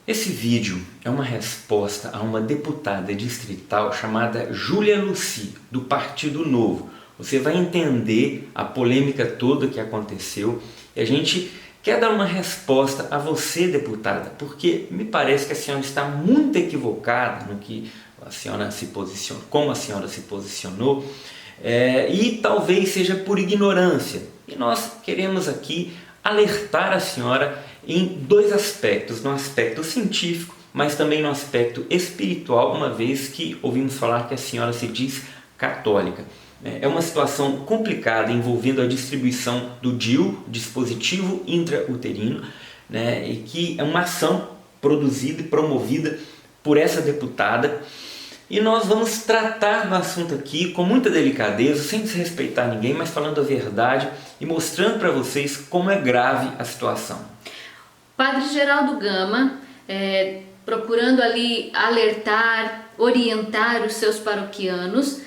Esse vídeo é uma resposta a uma deputada distrital chamada Júlia Lucy, do Partido Novo. Você vai entender a polêmica toda que aconteceu e a gente quer dar uma resposta a você, deputada, porque me parece que a senhora está muito equivocada no que a senhora se posicionou, como a senhora se posicionou, e talvez seja por ignorância. E nós queremos aqui alertar a senhora em dois aspectos, no aspecto científico, mas também no aspecto espiritual, uma vez que ouvimos falar que a senhora se diz católica. É uma situação complicada envolvendo a distribuição do DIU, dispositivo intrauterino, e que é uma ação produzida e promovida por essa deputada. E nós vamos tratar do assunto aqui com muita delicadeza, sem desrespeitar ninguém, mas falando a verdade e mostrando para vocês como é grave a situação. Padre Geraldo Gama, procurando ali alertar, orientar os seus paroquianos,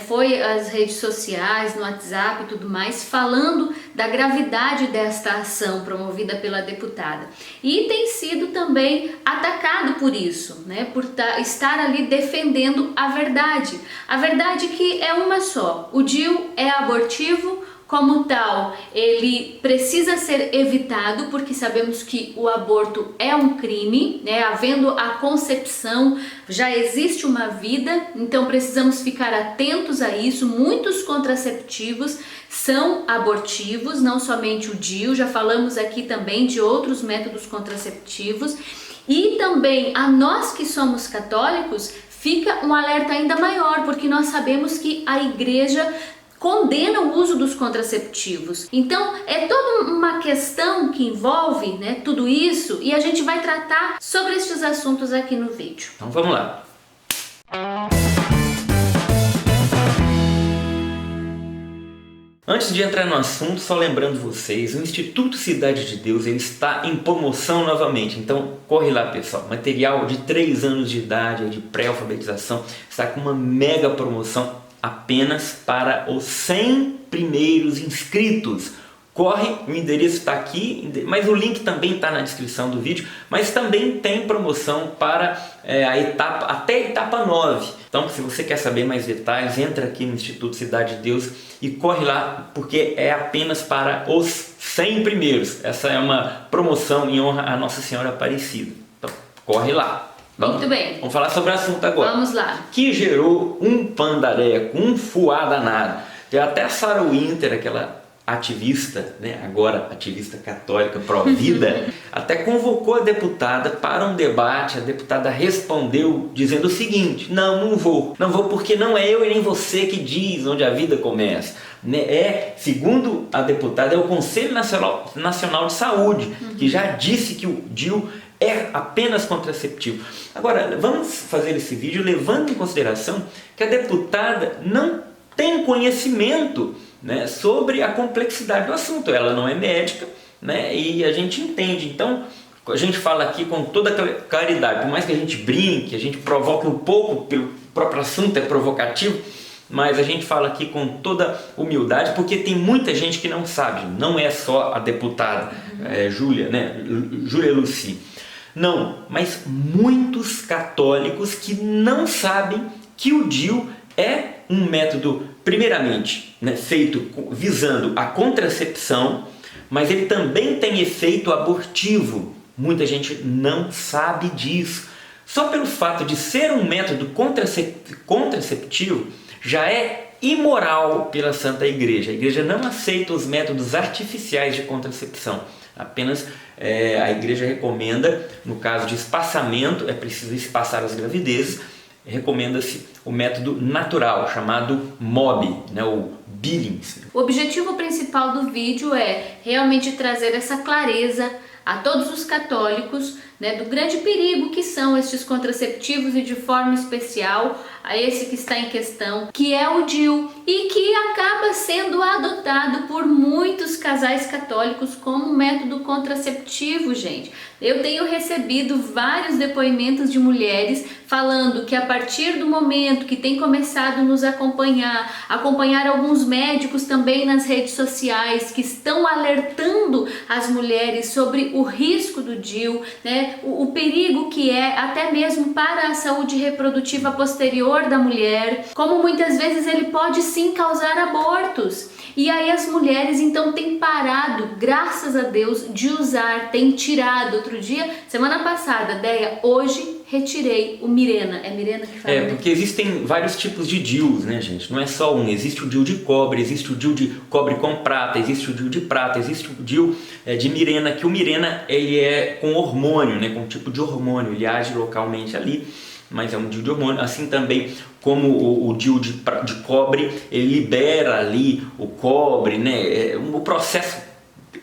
foi às redes sociais, no WhatsApp e tudo mais, falando da gravidade desta ação promovida pela deputada. E tem sido também atacado por isso, por estar ali defendendo a verdade. A verdade que é uma só: o DIU é abortivo, como tal, ele precisa ser evitado, porque sabemos que o aborto é um crime, havendo a concepção, já existe uma vida, então precisamos ficar atentos a isso. Muitos contraceptivos são abortivos, não somente o DIU, já falamos aqui também de outros métodos contraceptivos. E também a nós que somos católicos, fica um alerta ainda maior, porque nós sabemos que a igreja condena o uso dos contraceptivos. Então é toda uma questão que envolve tudo isso, e a gente vai tratar sobre estes assuntos aqui no vídeo. Então vamos lá. Antes de entrar no assunto, só lembrando vocês, o Instituto Cidade de Deus ele está em promoção novamente, então corre lá, pessoal. Material de 3 anos de idade, de pré-alfabetização, está com uma mega promoção apenas para os 100 primeiros inscritos. Corre, o endereço está aqui, mas o link também está na descrição do vídeo, mas também tem promoção para até a etapa 9. Então, se você quer saber mais detalhes, entra aqui no Instituto Cidade de Deus e corre lá, porque é apenas para os 100 primeiros. Essa é uma promoção em honra à Nossa Senhora Aparecida. Então, corre lá. Muito bem. Vamos falar sobre o assunto agora. Vamos lá. Que gerou um pandareco, um fuá danado. Até a Sarah Winter, aquela ativista, agora ativista católica pró-vida, até convocou a deputada para um debate. A deputada respondeu dizendo o seguinte: não vou porque não é eu e nem você que diz onde a vida começa. Segundo a deputada, é o Conselho Nacional de Saúde, que já disse que o DIU é apenas contraceptivo. Agora, vamos fazer esse vídeo levando em consideração que a deputada não tem conhecimento sobre a complexidade do assunto. Ela não é médica, e a gente entende. Então, a gente fala aqui com toda claridade, por mais que a gente brinque, a gente provoque um pouco, pelo próprio assunto é provocativo, mas a gente fala aqui com toda humildade, porque tem muita gente que não sabe, não é só a deputada Júlia Lucy. Não, mas muitos católicos que não sabem que o DIU é um método, primeiramente, feito visando a contracepção, mas ele também tem efeito abortivo. Muita gente não sabe disso. Só pelo fato de ser um método contraceptivo, já é imoral pela Santa Igreja. A Igreja não aceita os métodos artificiais de contracepção. Apenas a Igreja recomenda, no caso de espaçamento, é preciso espaçar as gravidezes, recomenda-se o método natural, chamado MOB, ou Billings. O objetivo principal do vídeo é realmente trazer essa clareza a todos os católicos, do grande perigo que são estes contraceptivos, e de forma especial a esse que está em questão, que é o DIU, e que acaba sendo adotado por muitos casais católicos como método contraceptivo, gente. Eu tenho recebido vários depoimentos de mulheres falando que a partir do momento que tem começado a nos acompanhar alguns médicos também nas redes sociais que estão alertando as mulheres sobre o risco do DIU, o perigo que é até mesmo para a saúde reprodutiva posterior da mulher, como muitas vezes ele pode sim causar abortos. E aí as mulheres então têm parado, graças a Deus, de usar, têm tirado. Outro dia, semana passada, Deia, hoje retirei o Mirena. É Mirena que fala, né? Porque existem vários tipos de DIUs, né, gente? Não é só um. Existe o DIU de cobre, existe o DIU de cobre com prata, existe o DIU de prata, existe o DIU de Mirena, que o Mirena ele é com hormônio, né, com um tipo de hormônio, ele age localmente ali, mas é um DIU de hormônio. Assim também como o DIU de cobre, ele libera ali o cobre, né? O processo,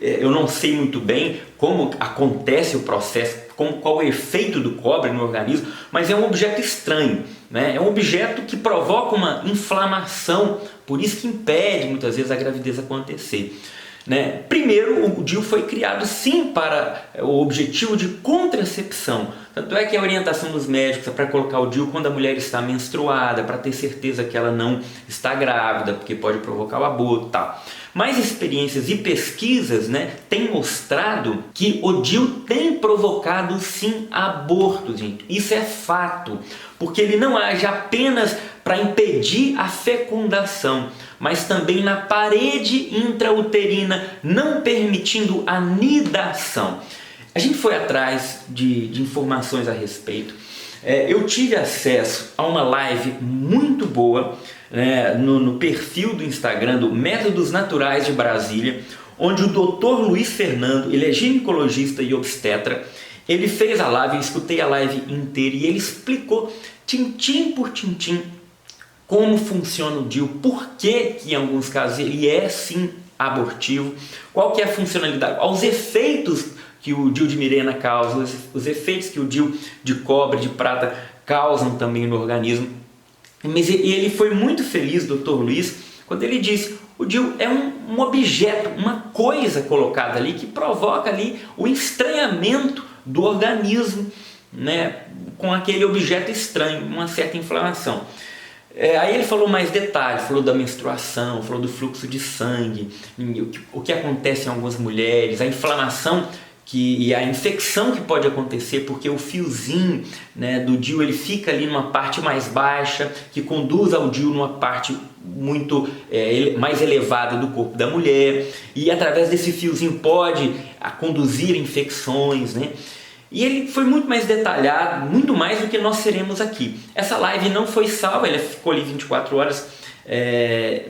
eu não sei muito bem como acontece o processo, qual é o efeito do cobre no organismo, mas é um objeto estranho, né? É um objeto que provoca uma inflamação, por isso que impede muitas vezes a gravidez acontecer. Né? Primeiro, o DIU foi criado sim para o objetivo de contracepção. Tanto é que a orientação dos médicos é para colocar o DIU quando a mulher está menstruada, para ter certeza que ela não está grávida, porque pode provocar o aborto e tal. Mas experiências e pesquisas, né, têm mostrado que o DIU tem provocado sim abortos, gente. Isso é fato, porque ele não age apenas para impedir a fecundação, mas também na parede intrauterina, não permitindo a nidação. A gente foi atrás de informações a respeito. Eu tive acesso a uma live muito boa, né, no perfil do Instagram do Métodos Naturais de Brasília, onde o Dr. Luiz Fernando, ele é ginecologista e obstetra, ele fez a live, eu escutei a live inteira e ele explicou tintim por tintim como funciona o DIU, por que em alguns casos ele é sim abortivo, qual que é a funcionalidade, os efeitos que o DIU de Mirena causa, os efeitos que o DIU de cobre, de prata causam também no organismo. Mas ele foi muito feliz, Dr. Luiz, quando ele disse: o DIU é um objeto, uma coisa colocada ali que provoca ali o estranhamento do organismo, né, com aquele objeto estranho, uma certa inflamação. Aí ele falou mais detalhes, falou da menstruação, falou do fluxo de sangue, o que acontece em algumas mulheres, a inflamação e a infecção que pode acontecer, porque o fiozinho, né, do DIU ele fica ali numa parte mais baixa, que conduz ao DIU numa parte muito mais elevada do corpo da mulher, e através desse fiozinho pode conduzir infecções, né? E ele foi muito mais detalhado, muito mais do que nós seremos aqui. Essa live não foi salva, ela ficou ali 24 horas,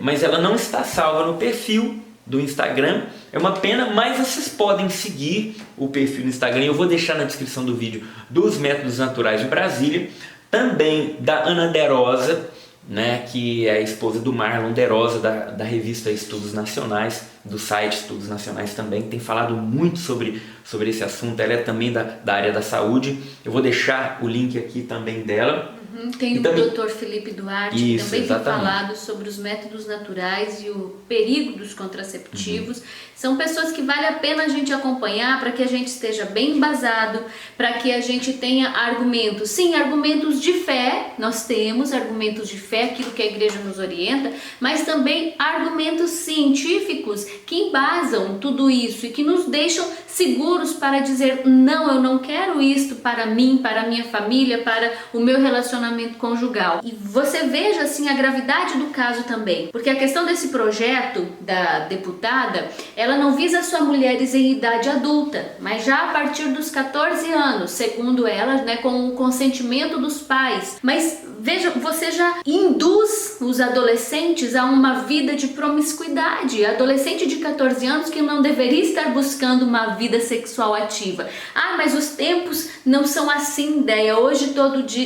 mas ela não está salva no perfil do Instagram. É uma pena, mas vocês podem seguir o perfil no Instagram. Eu vou deixar na descrição do vídeo dos Métodos Naturais de Brasília. Também da Ana Derosa, né, que é a esposa do Marlon Derosa, da revista Estudos Nacionais, do site Estudos Nacionais também, que tem falado muito sobre esse assunto. Ela é também da área da saúde. Eu vou deixar o link aqui também dela. Tem o Dr. Felipe Duarte, que também exatamente, tem falado sobre os métodos naturais e o perigo dos contraceptivos. São pessoas que vale a pena a gente acompanhar para que a gente esteja bem embasado, para que a gente tenha argumentos. Sim, argumentos de fé, nós temos argumentos de fé, aquilo que a igreja nos orienta, mas também argumentos científicos que embasam tudo isso e que nos deixam seguros para dizer: não, eu não quero isto para mim, para a minha família, para o meu relacionamento conjugal. E você veja assim a gravidade do caso também, porque a questão desse projeto da deputada, ela não visa só mulheres em idade adulta, mas já a partir dos 14 anos, segundo ela, né, com o consentimento dos pais. Mas veja, você já induz os adolescentes a uma vida de promiscuidade. Adolescente de 14 anos que não deveria estar buscando uma vida sexual ativa. Ah, mas os tempos não são assim, ideia. Hoje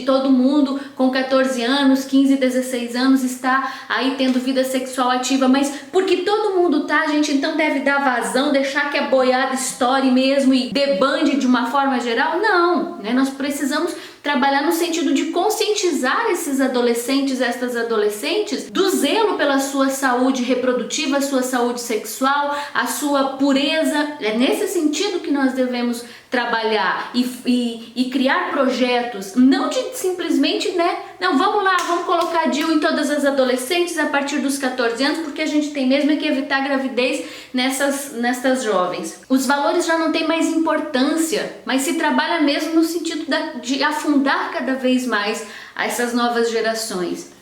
todo mundo com 14 anos, 15, 16 anos está aí tendo vida sexual ativa, mas porque todo mundo tá, gente, então deve dar vazão, deixar que a boiada estoure mesmo e debande de uma forma geral? Não, né? Nós precisamos trabalhar no sentido de conscientizar esses adolescentes, estas adolescentes, do zelo pela sua saúde reprodutiva, a sua saúde sexual, a sua pureza. É nesse sentido que nós devemos trabalhar e criar projetos, não de simplesmente, não, vamos lá, vamos colocar DIU em todas as adolescentes a partir dos 14 anos, porque a gente tem mesmo que evitar gravidez nessas jovens. Os valores já não têm mais importância, mas se trabalha mesmo no sentido de afundar cada vez mais essas novas gerações.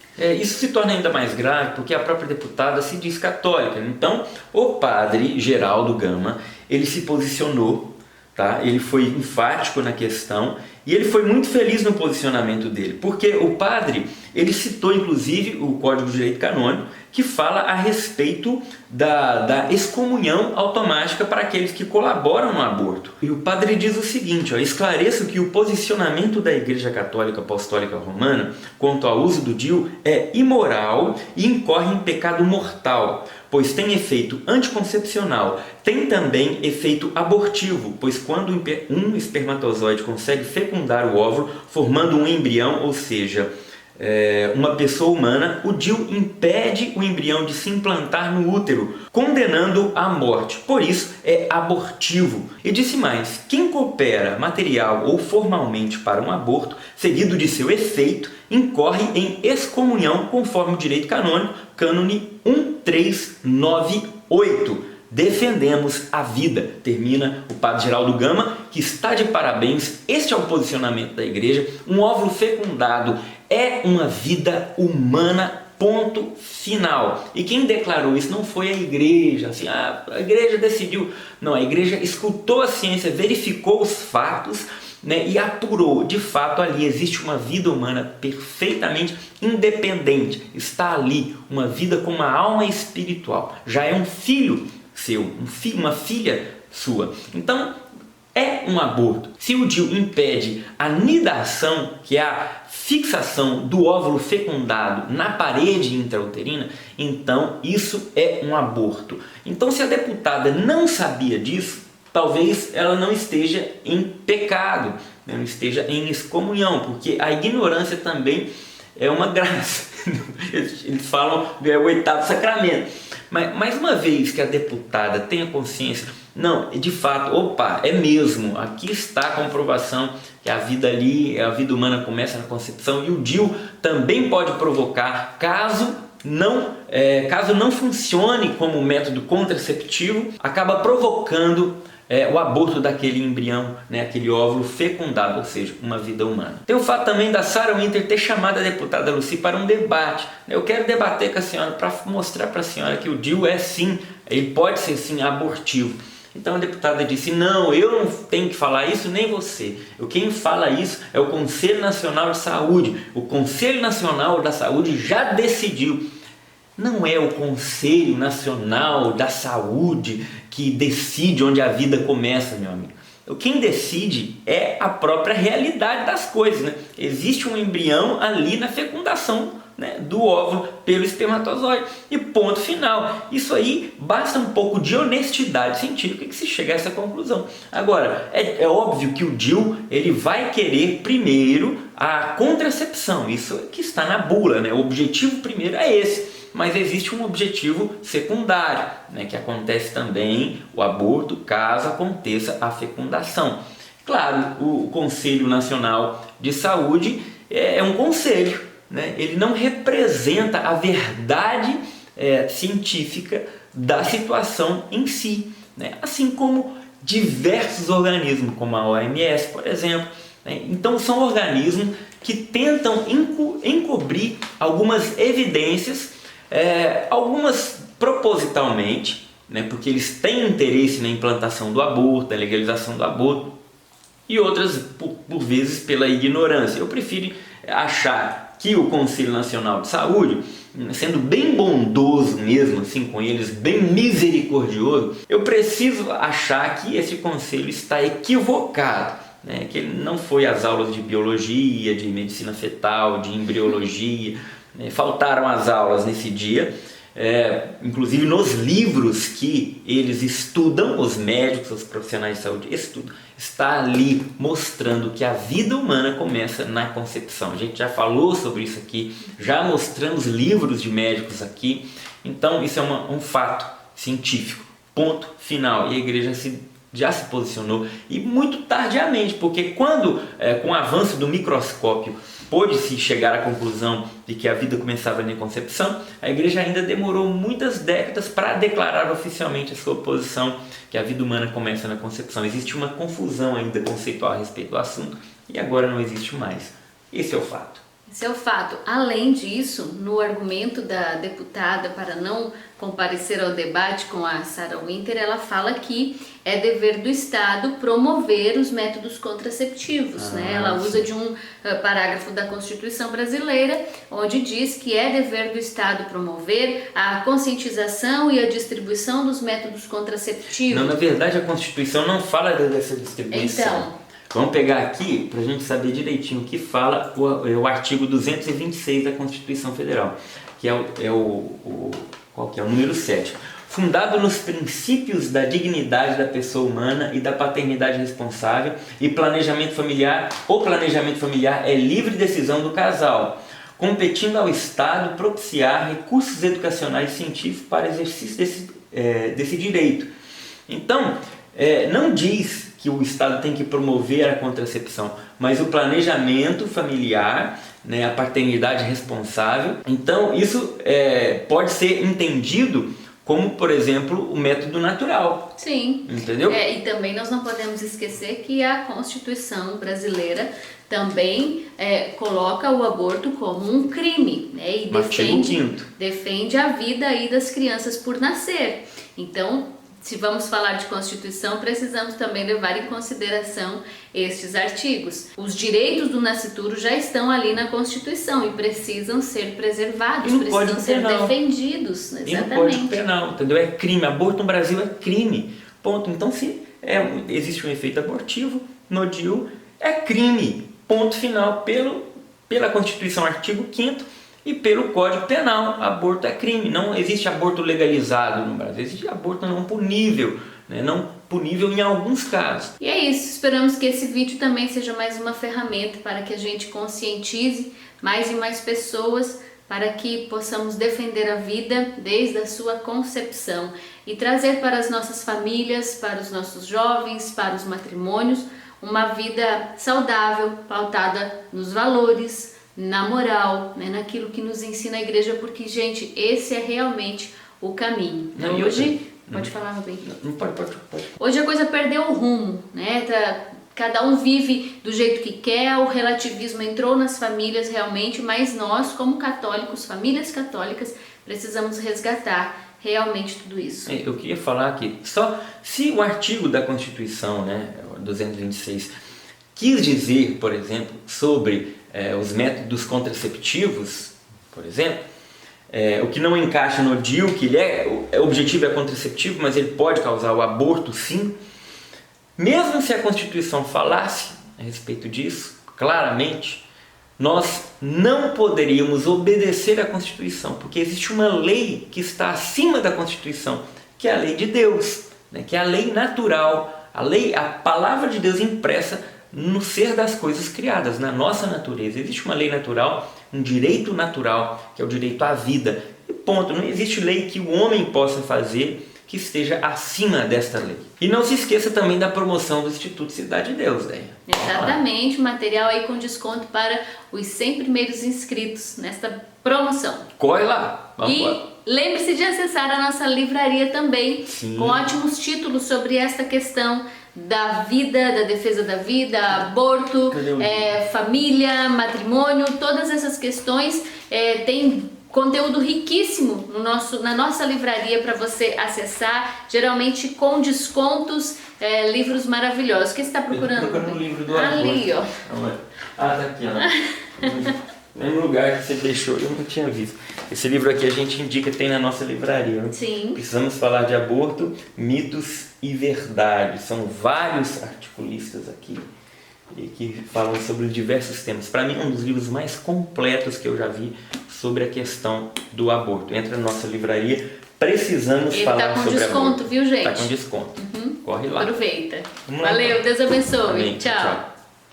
Isso se torna ainda mais grave porque a própria deputada se diz católica. Então, o padre Geraldo Gama, ele se posicionou, tá? Ele foi enfático na questão e ele foi muito feliz no posicionamento dele, porque o padre, ele citou inclusive o Código de Direito Canônico, que fala a respeito da excomunhão automática para aqueles que colaboram no aborto. E o padre diz o seguinte, esclareço que o posicionamento da Igreja Católica Apostólica Romana quanto ao uso do DIU é imoral e incorre em pecado mortal, pois tem efeito anticoncepcional, tem também efeito abortivo, pois quando um espermatozoide consegue fecundar o óvulo, formando um embrião, ou seja, uma pessoa humana, o DIU impede o embrião de se implantar no útero, condenando à morte. Por isso é abortivo. E disse mais, quem coopera material ou formalmente para um aborto, seguido de seu efeito, incorre em excomunhão conforme o direito canônico, cânone 1398. Defendemos a vida, termina o padre Geraldo Gama, que está de parabéns. Este é o posicionamento da igreja. Um óvulo fecundado é uma vida humana, ponto final. E quem declarou isso não foi a igreja, assim, a igreja decidiu. Não, a igreja escutou a ciência, verificou os fatos, e apurou, de fato ali existe uma vida humana perfeitamente independente. Está ali uma vida com uma alma espiritual. Já é um filho seu, uma filha sua. Então é um aborto. Se o DIU impede a nidação, que é a fixação do óvulo fecundado na parede intrauterina, então isso é um aborto. Então, se a deputada não sabia disso, talvez ela não esteja em pecado, não esteja em excomunhão, porque a ignorância também é uma graça. Eles falam que é o 8º sacramento. Mas mais uma vez que a deputada tenha consciência, não, de fato, é mesmo, aqui está a comprovação que a vida ali, a vida humana começa na concepção, e o DIU também pode provocar, caso não funcione como método contraceptivo, acaba provocando o aborto daquele embrião, aquele óvulo fecundado, ou seja, uma vida humana. Tem o fato também da Sarah Winter ter chamado a deputada Lucy para um debate. Eu quero debater com a senhora para mostrar para a senhora que o DIU é sim, ele pode ser sim abortivo. Então a deputada disse, não, eu não tenho que falar isso, nem você. Quem fala isso é o Conselho Nacional de Saúde. O Conselho Nacional da Saúde já decidiu. Não é o Conselho Nacional da Saúde que decide onde a vida começa, meu amigo. Quem decide é a própria realidade das coisas, Existe um embrião ali na fecundação, do óvulo pelo espermatozoide. E ponto final. Isso aí basta um pouco de honestidade científica que se chega a essa conclusão. Agora, é óbvio que o DIU ele vai querer primeiro a contracepção. Isso que está na bula, O objetivo primeiro é esse. Mas existe um objetivo secundário, que acontece também o aborto caso aconteça a fecundação. Claro, o Conselho Nacional de Saúde é um conselho, ele não representa a verdade científica da situação em si, assim como diversos organismos, como a OMS, por exemplo. Então são organismos que tentam encobrir algumas evidências, algumas propositalmente, porque eles têm interesse na implantação do aborto, da legalização do aborto, e outras por vezes pela ignorância. Eu prefiro achar que o Conselho Nacional de Saúde, sendo bem bondoso mesmo assim com eles, bem misericordioso, eu preciso achar que esse conselho está equivocado, que ele não foi às aulas de biologia, de medicina fetal, de embriologia, faltaram as aulas nesse dia, inclusive nos livros que eles estudam, os médicos, os profissionais de saúde estudam, está ali mostrando que a vida humana começa na concepção. A gente já falou sobre isso aqui, já mostramos livros de médicos aqui, então isso é um fato científico, ponto final. E a igreja se já se posicionou, e muito tardiamente, porque quando, com o avanço do microscópio, pôde-se chegar à conclusão de que a vida começava na concepção, a igreja ainda demorou muitas décadas para declarar oficialmente a sua posição que a vida humana começa na concepção. Existe uma confusão ainda conceitual a respeito do assunto, e agora não existe mais. Esse é o fato. Esse é o fato. Além disso, no argumento da deputada para não comparecer ao debate com a Sarah Winter, ela fala que é dever do Estado promover os métodos contraceptivos, né? Ela usa de um parágrafo da Constituição brasileira, onde diz que é dever do Estado promover a conscientização e a distribuição dos métodos contraceptivos. Não, na verdade, a Constituição não fala dessa distribuição. Então, vamos pegar aqui para a gente saber direitinho o que fala o artigo 226 da Constituição Federal, que qual que é? O número 7. Fundado nos princípios da dignidade da pessoa humana e da paternidade responsável e planejamento familiar, o planejamento familiar é livre decisão do casal, competindo ao Estado propiciar recursos educacionais e científicos para exercício desse direito. Então, não diz que o Estado tem que promover a contracepção, mas o planejamento familiar, né, a paternidade responsável. Então isso pode ser entendido como, por exemplo, o método natural. Sim. Entendeu? E também nós não podemos esquecer que a Constituição brasileira também coloca o aborto como um crime, né? E defende a vida aí das crianças por nascer. Então, se vamos falar de Constituição, precisamos também levar em consideração estes artigos. Os direitos do nascituro já estão ali na Constituição e precisam ser preservados, precisam ser defendidos. Exatamente. E no Código Penal, entendeu? É crime. Aborto no Brasil é crime. Ponto. Então, se existe um efeito abortivo no DIU, é crime. Ponto final. Pela Constituição, artigo 5º, e pelo Código Penal, aborto é crime. Não existe aborto legalizado no Brasil, existe aborto não punível, né? Não punível em alguns casos. E é isso, esperamos que esse vídeo também seja mais uma ferramenta para que a gente conscientize mais e mais pessoas, para que possamos defender a vida desde a sua concepção e trazer para as nossas famílias, para os nossos jovens, para os matrimônios, uma vida saudável, pautada nos valores, na moral, né, naquilo que nos ensina a igreja, porque, gente, esse é realmente o caminho. Então, hoje, pode falar, meu bem? Não, pode. Hoje a coisa perdeu o rumo, né? Cada um vive do jeito que quer, o relativismo entrou nas famílias realmente, mas nós, como católicos, famílias católicas, precisamos resgatar realmente tudo isso. Eu queria falar aqui, só se o artigo da Constituição, né, 226, quis dizer, por exemplo, sobre os métodos contraceptivos, por exemplo, o que não encaixa no DIU, que o objetivo é contraceptivo, mas ele pode causar o aborto, sim. Mesmo se a Constituição falasse a respeito disso, claramente, nós não poderíamos obedecer à Constituição, porque existe uma lei que está acima da Constituição, que é a lei de Deus, né? Que é a lei natural, a palavra de Deus impressa no ser das coisas criadas, na nossa natureza. Existe uma lei natural, um direito natural, que é o direito à vida. E ponto, não existe lei que o homem possa fazer que esteja acima desta lei. E não se esqueça também da promoção do Instituto Cidade de Deus, né? Exatamente, material aí com desconto para os 100 primeiros inscritos nesta promoção. Corre lá! Vamos lá. Lembre-se de acessar a nossa livraria também, sim, com ótimos títulos sobre esta questão da vida, da defesa da vida, aborto, família, matrimônio, todas essas questões. Tem conteúdo riquíssimo na nossa livraria para você acessar, geralmente com descontos, livros maravilhosos. O que você está procurando? Procurando o livro do aborto. Ali, ó. Tá aqui, ó. Mesmo lugar que você deixou, eu não tinha visto. Esse livro aqui a gente indica, tem na nossa livraria. Né? Sim. Precisamos falar de aborto, mitos e verdades. São vários articulistas aqui que falam sobre diversos temas. Para mim, é um dos livros mais completos que eu já vi sobre a questão do aborto. Entra na nossa livraria, precisamos falar sobre aborto. Ele está com desconto, viu, gente? Está com desconto. Corre lá. Aproveita. Valeu, Deus abençoe. Amém. Tchau.